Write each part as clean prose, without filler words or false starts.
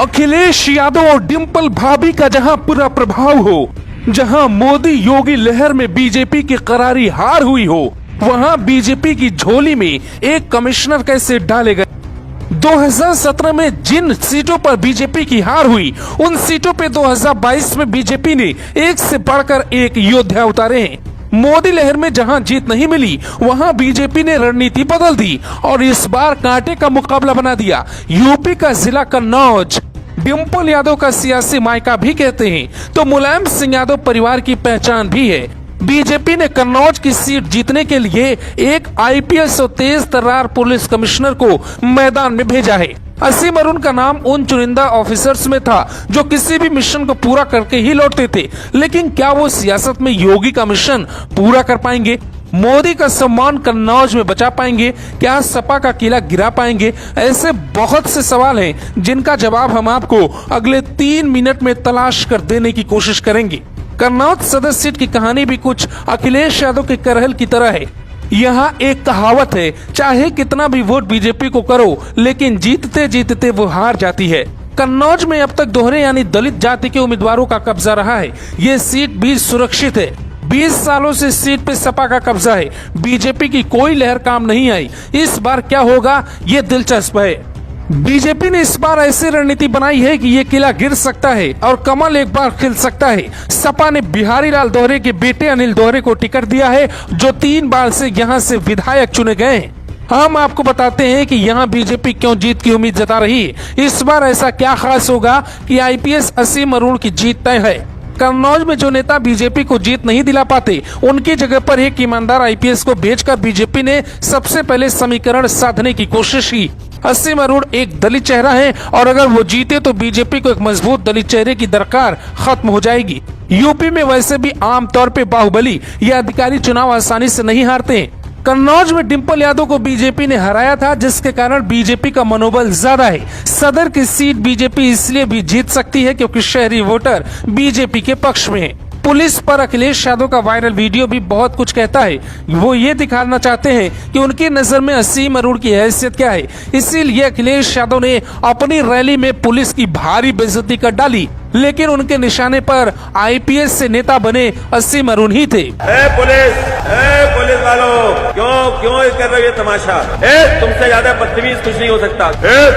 अखिलेश यादव और डिंपल भाभी का जहां पूरा प्रभाव हो, जहां मोदी योगी लहर में बीजेपी की करारी हार हुई हो, वहां बीजेपी की झोली में एक कमिश्नर कैसे डाले गए। 2017 में जिन सीटों पर बीजेपी की हार हुई, उन सीटों पे 2022 में बीजेपी ने एक से बढ़कर एक योद्धा उतारे हैं। मोदी लहर में जहां जीत नहीं मिली, वहां बीजेपी ने रणनीति बदल दी और इस बार कांटे का मुकाबला बना दिया। यूपी का जिला कन्नौज डिंपल यादव का सियासी मायका भी कहते हैं, तो मुलायम सिंह यादव परिवार की पहचान भी है। बीजेपी ने कन्नौज की सीट जीतने के लिए एक आईपीएस और तेज तर्रार पुलिस कमिश्नर को मैदान में भेजा है। असीम अरुण का नाम उन चुनिंदा ऑफिसर्स में था जो किसी भी मिशन को पूरा करके ही लौटते थे, लेकिन क्या वो सियासत में योगी का मिशन पूरा कर पाएंगे? मोदी का सम्मान कन्नौज में बचा पाएंगे? क्या सपा का किला गिरा पाएंगे? ऐसे बहुत से सवाल हैं जिनका जवाब हम आपको अगले 3 मिनट में तलाश कर देने की कोशिश करेंगे। कन्नौज सदर सीट की कहानी भी कुछ अखिलेश यादव के करहल की तरह है। यहाँ एक कहावत है, चाहे कितना भी वोट बीजेपी को करो, लेकिन जीतते जीतते वो हार जाती है। कन्नौज में अब तक दोहरे यानी दलित जाति के उम्मीदवारों का कब्जा रहा है। ये सीट भी सुरक्षित है। 20 सालों से सीट पे सपा का कब्जा है। बीजेपी की कोई लहर काम नहीं आई। इस बार क्या होगा, ये दिलचस्प है। बीजेपी ने इस बार ऐसी रणनीति बनाई है कि ये किला गिर सकता है और कमल एक बार खिल सकता है। सपा ने बिहारी लाल दोहरे के बेटे अनिल दोहरे को टिकट दिया है, जो 3 बार से यहाँ से विधायक चुने गए हैं। हम आपको बताते हैं कि यहाँ बीजेपी क्यों जीत की उम्मीद जता रही है। इस बार ऐसा क्या खास होगा कि आईपीएस असीम अरुण की जीत तय है। कन्नौज में जो नेता बीजेपी को जीत नहीं दिला पाते, उनकी जगह पर एक ईमानदार आईपीएस को भेजकर बीजेपी ने सबसे पहले समीकरण साधने की कोशिश की। असीम अरुण एक दलित चेहरा है और अगर वो जीते तो बीजेपी को एक मजबूत दलित चेहरे की दरकार खत्म हो जाएगी। यूपी में वैसे भी आमतौर पे बाहुबली या अधिकारी चुनाव आसानी से नहीं हारते हैं। कन्नौज में डिंपल यादव को बीजेपी ने हराया था, जिसके कारण बीजेपी का मनोबल ज्यादा है। सदर की सीट बीजेपी इसलिए भी जीत सकती है क्योंकि शहरी वोटर बीजेपी के पक्ष में है। पुलिस पर अखिलेश यादव का वायरल वीडियो भी बहुत कुछ कहता है। वो ये दिखाना चाहते हैं कि उनकी नजर में असीम अरुण की हैसियत क्या है। इसीलिए अखिलेश यादव ने अपनी रैली में पुलिस की भारी बेइज्जती कर डाली, लेकिन उनके निशाने पर आईपीएस से नेता बने असीम अरुण ही थे। पुलिस वालों, क्यों कर रहे हो तमाशा? तुमसे ज्यादा बदतमीज कुछ नहीं हो सकता।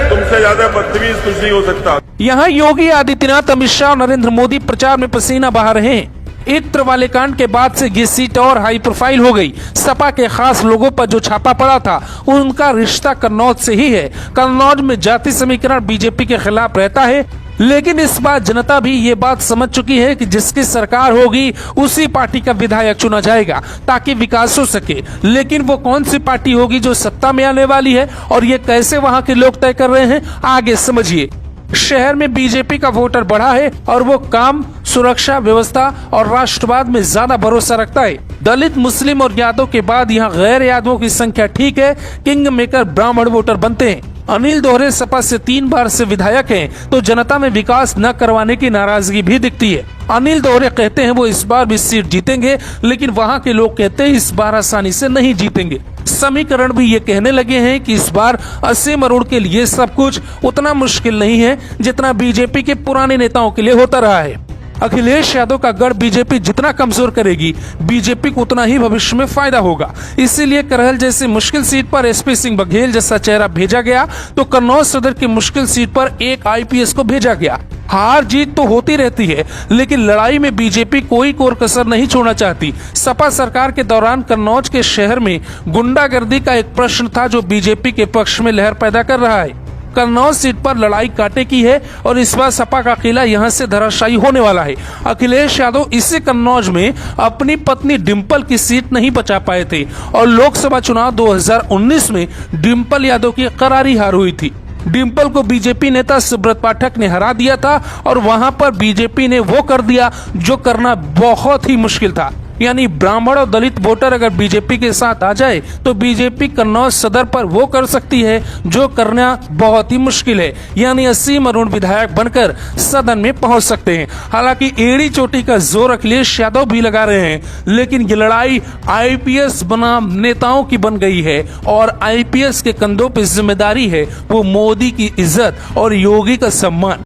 तुमसे ज्यादा बदतमीज कुछ नहीं हो सकता। यहाँ योगी आदित्यनाथ, अमित शाह और नरेंद्र मोदी प्रचार में पसीना बहा रहे हैं। इत्र वाले कांड के बाद से ये सीट और हाई प्रोफाइल हो गई। सपा के खास लोगों पर जो छापा पड़ा था, उनका रिश्ता कन्नौज से ही है। कन्नौज में जाति समीकरण बीजेपी के खिलाफ रहता है, लेकिन इस बार जनता भी ये बात समझ चुकी है कि जिसकी सरकार होगी उसी पार्टी का विधायक चुना जाएगा ताकि विकास हो सके। लेकिन वो कौन सी पार्टी होगी जो सत्ता में आने वाली है और ये कैसे वहाँ के लोग तय कर रहे हैं, आगे समझिए। शहर में बीजेपी का वोटर बढ़ा है और वो काम, सुरक्षा व्यवस्था और राष्ट्रवाद में ज्यादा भरोसा रखता है। दलित, मुस्लिम और यादव के बाद यहाँ गैर यादवों की संख्या ठीक है। किंग मेकर ब्राह्मण वोटर बनते हैं। अनिल दोहरे सपा से 3 बार से विधायक हैं, तो जनता में विकास न करवाने की नाराजगी भी दिखती है। अनिल दोहरे कहते हैं वो इस बार भी सीट जीतेंगे, लेकिन वहाँ के लोग कहते हैं इस बार आसानी से नहीं जीतेंगे। समीकरण भी ये कहने लगे हैं कि इस बार असीम अरुण के लिए सब कुछ उतना मुश्किल नहीं है जितना बीजेपी के पुराने नेताओं के लिए होता रहा है। अखिलेश यादव का गढ़ बीजेपी जितना कमजोर करेगी, बीजेपी को उतना ही भविष्य में फायदा होगा। इसीलिए करहल जैसी मुश्किल सीट पर एसपी सिंह बघेल जैसा चेहरा भेजा गया, तो कन्नौज सदर की मुश्किल सीट पर एक आईपीएस को भेजा गया। हार जीत तो होती रहती है, लेकिन लड़ाई में बीजेपी कोई कोर कसर नहीं छोड़ना चाहती। सपा सरकार के दौरान कन्नौज के शहर में गुंडागर्दी का एक प्रश्न था जो बीजेपी के पक्ष में लहर पैदा कर रहा है। कन्नौज सीट पर लड़ाई कांटे की है और इस बार सपा का किला यहां से धराशायी होने वाला है। अखिलेश यादव इसी कन्नौज में अपनी पत्नी डिंपल की सीट नहीं बचा पाए थे और लोकसभा चुनाव 2019 में डिंपल यादव की करारी हार हुई थी। डिंपल को बीजेपी नेता सुब्रत पाठक ने हरा दिया था और वहां पर बीजेपी ने वो कर दिया जो करना बहुत ही मुश्किल था, यानी ब्राह्मण और दलित वोटर अगर बीजेपी के साथ आ जाए तो बीजेपी कन्नौज सदर पर वो कर सकती है जो करना बहुत ही मुश्किल है, यानी असीम अरुण विधायक बनकर सदन में पहुंच सकते हैं। हालांकि एड़ी चोटी का जोर अखिलेश यादव भी लगा रहे हैं, लेकिन ये लड़ाई आईपीएस बनाम नेताओं की बन गई है और आईपीएस के कंधों पर जिम्मेदारी है वो मोदी की इज्जत और योगी का सम्मान।